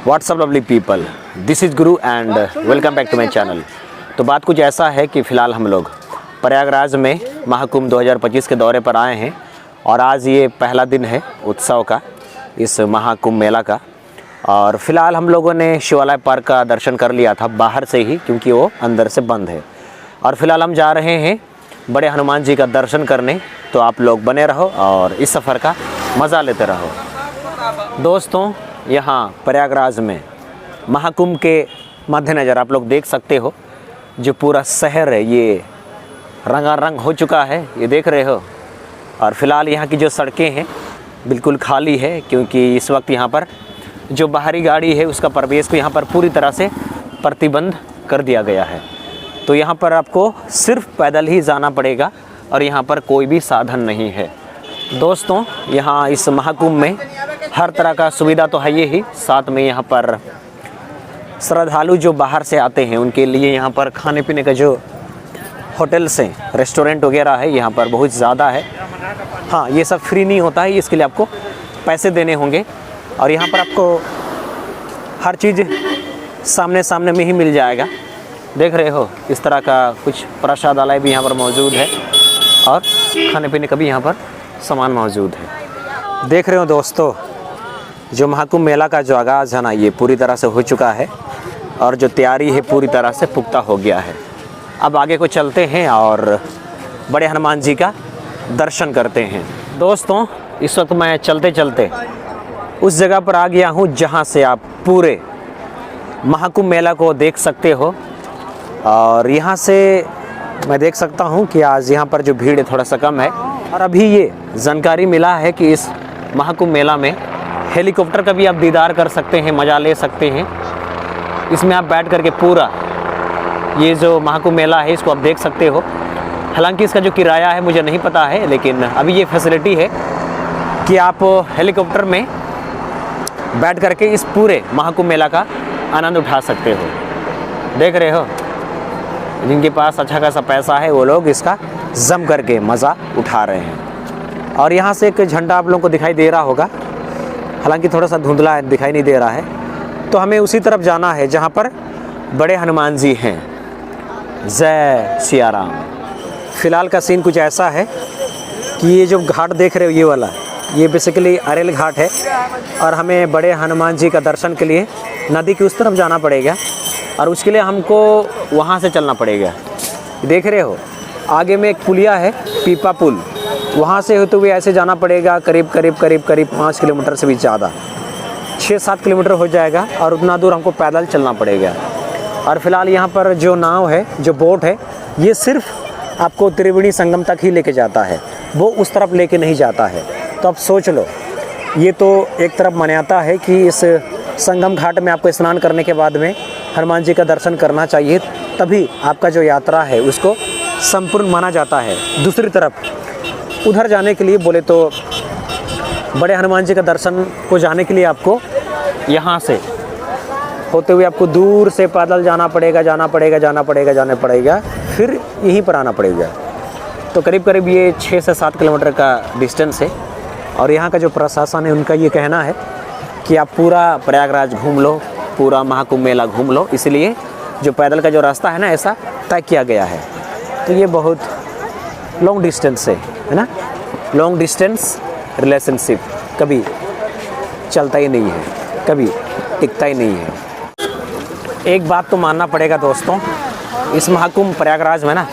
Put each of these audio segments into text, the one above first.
WhatsApp lovely people, this is Guru and welcome back to my channel. तो बात कुछ ऐसा है कि फ़िलहाल हम लोग प्रयागराज में महाकुंभ 2025 के दौरे पर आए हैं और आज ये पहला दिन है उत्सव का, इस महाकुंभ मेला का। और फ़िलहाल हम लोगों ने शिवालय पार्क का दर्शन कर लिया था बाहर से ही, क्योंकि वो अंदर से बंद है। और फ़िलहाल हम जा रहे हैं बड़े हनुमान जी का दर्शन करने। तो आप लोग बने रहो और इस सफ़र का मज़ा लेते रहो। दोस्तों, यहाँ प्रयागराज में महाकुंभ के मद्देनज़र आप लोग देख सकते हो जो पूरा शहर है ये रंगारंग हो चुका है, ये देख रहे हो। और फ़िलहाल यहाँ की जो सड़कें हैं बिल्कुल खाली है, क्योंकि इस वक्त यहाँ पर जो बाहरी गाड़ी है उसका प्रवेश को यहाँ पर पूरी तरह से प्रतिबंध कर दिया गया है। तो यहाँ पर आपको सिर्फ पैदल ही जाना पड़ेगा और यहाँ पर कोई भी साधन नहीं है। दोस्तों, यहाँ इस महाकुंभ में हर तरह का सुविधा तो है ही, साथ में यहाँ पर श्रद्धालु जो बाहर से आते हैं उनके लिए यहाँ पर खाने पीने का जो होटल्स हैं, रेस्टोरेंट वगैरह है, यहाँ पर बहुत ज़्यादा है। हाँ, ये सब फ्री नहीं होता है, इसके लिए आपको पैसे देने होंगे। और यहाँ पर आपको हर चीज़ सामने सामने में ही मिल जाएगा। देख रहे हो इस तरह का कुछ प्रसादालय भी यहाँ पर मौजूद है और खाने पीने का भी यहाँ पर सामान मौजूद है। देख रहे हो दोस्तों, जो महाकुंभ मेला का जो आगाज़ है ना, ये पूरी तरह से हो चुका है और जो तैयारी है पूरी तरह से पुख्ता हो गया है। अब आगे को चलते हैं और बड़े हनुमान जी का दर्शन करते हैं। दोस्तों, इस वक्त मैं चलते चलते उस जगह पर आ गया हूँ जहाँ से आप पूरे महाकुंभ मेला को देख सकते हो। और यहाँ से मैं देख सकता हूँ कि आज यहाँ पर जो भीड़ है थोड़ा सा कम है। और अभी ये जानकारी मिला है कि इस महाकुंभ मेला में हेलीकॉप्टर का भी आप दीदार कर सकते हैं, मज़ा ले सकते हैं। इसमें आप बैठ करके पूरा ये जो महाकुंभ मेला है इसको आप देख सकते हो। हालांकि इसका जो किराया है मुझे नहीं पता है, लेकिन अभी ये फैसिलिटी है कि आप हेलीकॉप्टर में बैठ करके इस पूरे महाकुंभ मेला का आनंद उठा सकते हो। देख रहे हो, जिनके पास अच्छा खासा पैसा है वो लोग इसका जम करके मज़ा उठा रहे हैं। और यहाँ से एक झंडा आप लोगों को दिखाई दे रहा होगा, हालांकि थोड़ा सा धुंधला है, दिखाई नहीं दे रहा है। तो हमें उसी तरफ जाना है जहाँ पर बड़े हनुमान जी हैं। जय सिया राम। फ़िलहाल का सीन कुछ ऐसा है कि ये जो घाट देख रहे हो ये वाला, ये बेसिकली अरेल घाट है और हमें बड़े हनुमान जी का दर्शन के लिए नदी की उस तरफ जाना पड़ेगा और उसके लिए हमको वहाँ से चलना पड़ेगा। देख रहे हो आगे में एक पुलिया है, पीपा पुल, वहाँ से होते हुए ऐसे जाना पड़ेगा। करीब 5 किलोमीटर से भी ज़्यादा, 6-7 किलोमीटर हो जाएगा और उतना दूर हमको पैदल चलना पड़ेगा। और फ़िलहाल यहाँ पर जो नाव है, जो बोट है, ये सिर्फ आपको त्रिवेणी संगम तक ही लेके जाता है, वो उस तरफ लेके नहीं जाता है। तो अब सोच लो, ये तो एक तरफ मान्यता है कि इस संगम घाट में आपको स्नान करने के बाद में हनुमान जी का दर्शन करना चाहिए, तभी आपका जो यात्रा है उसको संपूर्ण माना जाता है। दूसरी तरफ उधर जाने के लिए बोले तो बड़े हनुमान जी का दर्शन को जाने के लिए आपको यहाँ से होते हुए आपको दूर से पैदल जाना पड़ेगा, फिर यहीं पर आना पड़ेगा। तो करीब ये 6 से 7 किलोमीटर का डिस्टेंस है। और यहाँ का जो प्रशासन है उनका ये कहना है कि आप पूरा प्रयागराज घूम लो, पूरा महाकुंभ मेला घूम लो, इसलिए जो पैदल का जो रास्ता है ना ऐसा तय किया गया है। तो ये बहुत लॉन्ग डिस्टेंस है ना। लॉन्ग डिस्टेंस रिलेशनशिप कभी चलता ही नहीं है, कभी टिकता ही नहीं है। एक बात तो मानना पड़ेगा दोस्तों, इस महाकुंभ प्रयागराज में ना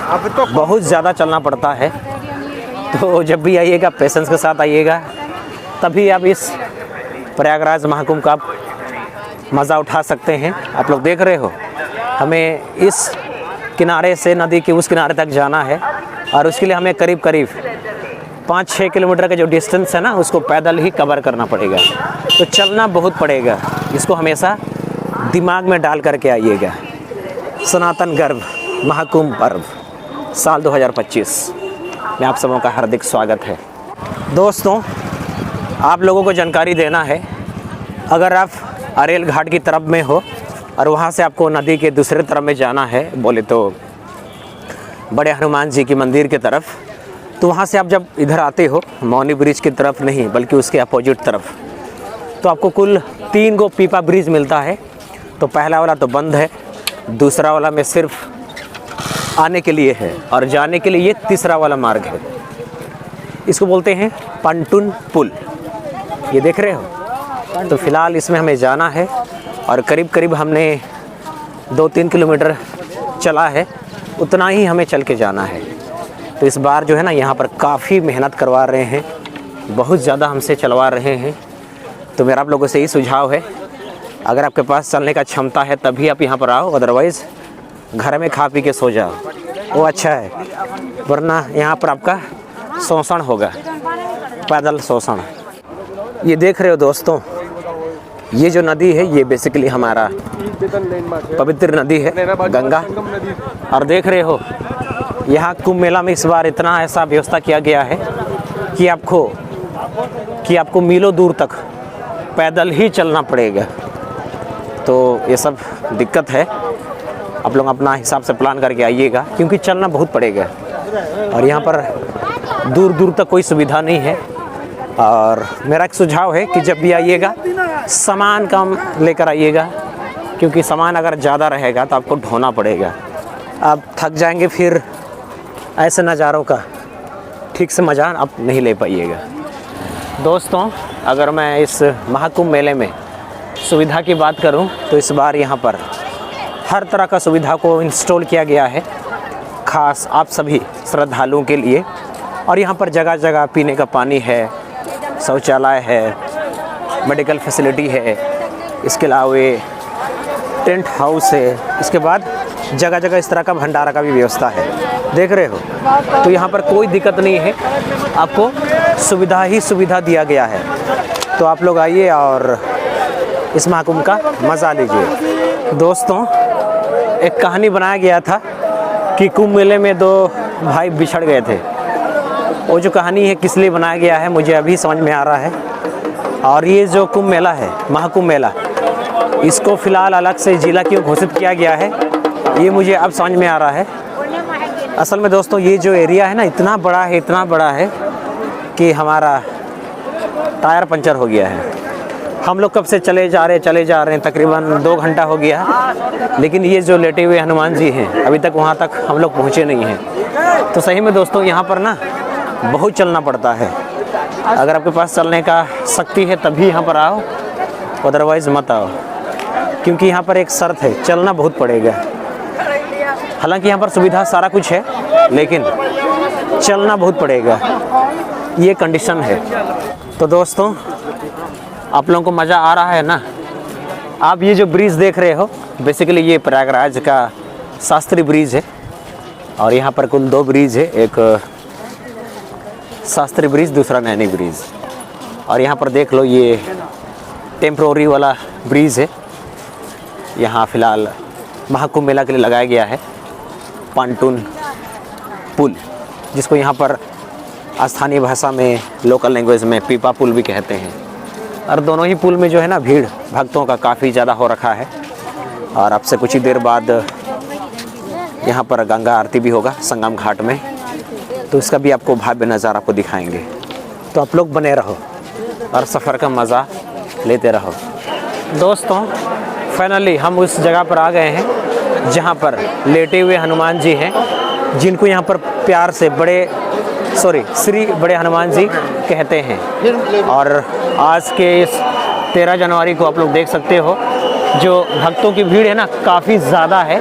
अब तो बहुत ज़्यादा चलना पड़ता है। तो जब भी आइएगा पेशेंस के साथ आइएगा, तभी आप इस प्रयागराज महाकुंभ का मज़ा उठा सकते हैं। आप लोग देख रहे हो, हमें इस किनारे से नदी के उस किनारे तक जाना है और उसके लिए हमें करीब 5-6 किलोमीटर का जो डिस्टेंस है ना उसको पैदल ही कवर करना पड़ेगा। तो चलना बहुत पड़ेगा, इसको हमेशा दिमाग में डाल करके आइएगा। सनातन गर्भ महाकुंभ पर्व साल 2025 में आप सबों का हार्दिक स्वागत है। दोस्तों, आप लोगों को जानकारी देना है, अगर आप अरेल घाट की तरफ में हो और वहाँ से आपको नदी के दूसरे तरफ में जाना है, बोले तो बड़े हनुमान जी के मंदिर की तरफ, तो वहाँ से आप जब इधर आते हो, मौनी ब्रिज की तरफ नहीं बल्कि उसके अपोजिट तरफ, तो आपको कुल 3 गो पीपा ब्रिज मिलता है। तो पहला वाला तो बंद है, दूसरा वाला में सिर्फ आने के लिए है और जाने के लिए ये तीसरा वाला मार्ग है। इसको बोलते हैं पंटुन पुल। ये देख रहे हो। तो फ़िलहाल इसमें हमें जाना है और करीब करीब हमने 2-3 किलोमीटर चला है, उतना ही हमें चल के जाना है। तो इस बार जो है ना यहाँ पर काफ़ी मेहनत करवा रहे हैं, बहुत ज़्यादा हमसे चलवा रहे हैं। तो मेरा आप लोगों से यही सुझाव है, अगर आपके पास चलने का क्षमता है तभी आप यहाँ पर आओ, अदरवाइज़ घर में खा पी के सो जाओ, वो अच्छा है। वरना यहाँ पर आपका शोषण होगा, पैदल शोषण। ये देख रहे हो दोस्तों, ये जो नदी है ये बेसिकली हमारा पवित्र नदी है, गंगा। और देख रहे हो यहाँ कुंभ मेला में इस बार इतना ऐसा व्यवस्था किया गया है कि आपको मीलों दूर तक पैदल ही चलना पड़ेगा। तो ये सब दिक्कत है, आप लोग अपना हिसाब से प्लान करके आइएगा, क्योंकि चलना बहुत पड़ेगा और यहाँ पर दूर दूर तक कोई सुविधा नहीं है। और मेरा एक सुझाव है कि जब भी आइएगा सामान कम लेकर आइएगा, क्योंकि सामान अगर ज़्यादा रहेगा तो आपको ढोना पड़ेगा, आप थक जाएंगे, फिर ऐसे नज़ारों का ठीक से मज़ा आप नहीं ले पाइएगा। दोस्तों, अगर मैं इस महाकुंभ मेले में सुविधा की बात करूं तो इस बार यहाँ पर हर तरह का सुविधा को इंस्टॉल किया गया है, खास आप सभी श्रद्धालुओं के लिए। और यहाँ पर जगह जगह पीने का पानी है, शौचालय है, मेडिकल फैसिलिटी है, इसके अलावा टेंट हाउस है, इसके बाद जगह जगह इस तरह का भंडारा का भी व्यवस्था है, देख रहे हो। तो यहाँ पर कोई दिक्कत नहीं है, आपको सुविधा ही सुविधा दिया गया है। तो आप लोग आइए और इस महाकुंभ का मज़ा लीजिए। दोस्तों, एक कहानी बनाया गया था कि कुंभ मेले में 2 भाई बिछड़ गए थे। वो जो कहानी है किस लिए बनाया गया है मुझे अभी समझ में आ रहा है। और ये जो कुंभ मेला है, महाकुंभ मेला, इसको फ़िलहाल अलग से ज़िला क्यों घोषित किया गया है ये मुझे अब समझ में आ रहा है। असल में दोस्तों, ये जो एरिया है ना इतना बड़ा है कि हमारा टायर पंचर हो गया है। हम लोग कब से चले जा रहे हैं, तकरीबन 2 घंटा हो गया, लेकिन ये जो लेटे हुए हनुमान जी हैं अभी तक वहाँ तक हम लोग पहुँचे नहीं हैं। तो सही में दोस्तों, यहाँ पर ना बहुत चलना पड़ता है। अगर आपके पास चलने का शक्ति है तभी यहाँ पर आओ, अदरवाइज़ मत आओ, क्योंकि यहाँ पर एक शर्त है, चलना बहुत पड़ेगा। हालांकि यहाँ पर सुविधा सारा कुछ है, लेकिन चलना बहुत पड़ेगा, ये कंडीशन है। तो दोस्तों, आप लोगों को मज़ा आ रहा है ना। आप ये जो ब्रिज देख रहे हो, बेसिकली ये प्रयागराज का शास्त्री ब्रिज है। और यहाँ पर कुल 2 ब्रिज है, एक शास्त्री ब्रिज, दूसरा नैनी ब्रिज। और यहाँ पर देख लो, ये टेम्प्रोरी वाला ब्रिज है। यहाँ फ़िलहाल महाकुंभ मेला के लिए लगाया गया है पंटुन पुल, जिसको यहाँ पर स्थानीय भाषा में, लोकल लैंग्वेज में पीपा पुल भी कहते हैं। और दोनों ही पुल में जो है ना भीड़ भक्तों का काफ़ी ज़्यादा हो रखा है। और अब से कुछ ही देर बाद यहाँ पर गंगा आरती भी होगा संगम घाट में, तो इसका भी आपको भव्य नज़ारा आपको दिखाएंगे। तो आप लोग बने रहो और सफ़र का मज़ा लेते रहो। दोस्तों, फाइनली हम उस जगह पर आ गए हैं जहाँ पर लेटे हुए हनुमान जी हैं, जिनको यहाँ पर प्यार से श्री बड़े हनुमान जी कहते हैं। और आज के इस 13 जनवरी को आप लोग देख सकते हो, जो भक्तों की भीड़ है ना काफ़ी ज़्यादा है।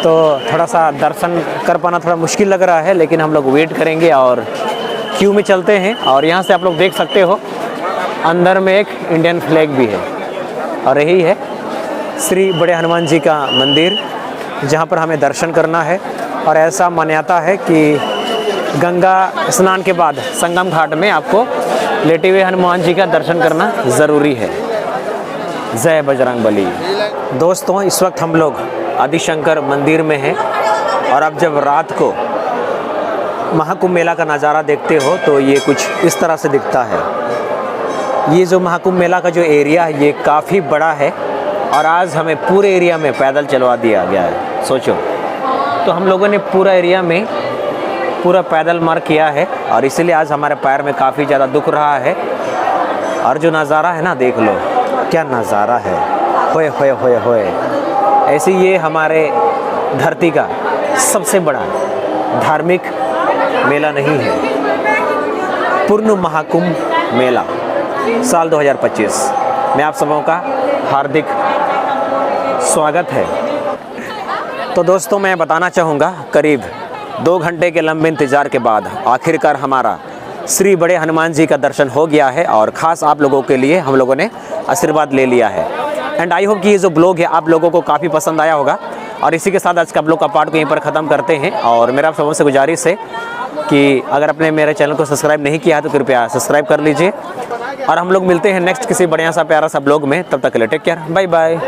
तो थोड़ा सा दर्शन कर पाना थोड़ा मुश्किल लग रहा है, लेकिन हम लोग वेट करेंगे और क्यू में चलते हैं। और यहाँ से आप लोग देख सकते हो, अंदर में एक इंडियन फ्लैग भी है, और यही है श्री बड़े हनुमान जी का मंदिर, जहाँ पर हमें दर्शन करना है। और ऐसा मान्यता है कि गंगा स्नान के बाद संगम घाट में आपको लेटे हुए हनुमान जी का दर्शन करना ज़रूरी है। जय बजरंग बली। दोस्तों, इस वक्त हम लोग आदिशंकर मंदिर में हैं, और अब जब रात को महाकुंभ मेला का नज़ारा देखते हो तो ये कुछ इस तरह से दिखता है। ये जो महाकुंभ मेला का जो एरिया है ये काफ़ी बड़ा है, और आज हमें पूरे एरिया में पैदल चलवा दिया गया है। सोचो, तो हम लोगों ने पूरा एरिया में पूरा पैदल मार्ग किया है, और इसीलिए आज हमारे पैर में काफ़ी ज़्यादा दुख रहा है। और जो नज़ारा है ना, देख लो क्या नज़ारा है। होए होए होए होए। ऐसे ये हमारे धरती का सबसे बड़ा धार्मिक मेला नहीं है, पूर्ण महाकुंभ मेला साल 2025 में आप सबों का हार्दिक स्वागत है। तो दोस्तों, मैं बताना चाहूँगा, करीब 2 घंटे के लंबे इंतज़ार के बाद आखिरकार हमारा श्री बड़े हनुमान जी का दर्शन हो गया है और ख़ास आप लोगों के लिए हम लोगों ने आशीर्वाद ले लिया है। एंड आई होप कि ये जो ब्लॉग है आप लोगों को काफ़ी पसंद आया होगा। और इसी के साथ आज का ब्लॉग का पार्ट को यहीं पर ख़त्म करते हैं। और मेरा आप सबों से गुजारिश है कि अगर आपने मेरे चैनल को सब्सक्राइब नहीं किया है तो कृपया सब्सक्राइब कर लीजिए। और हम लोग मिलते हैं नेक्स्ट किसी बढ़िया सा प्यारा सा ब्लॉग में। तब तक के लिए टेक केयर, बाय बाय।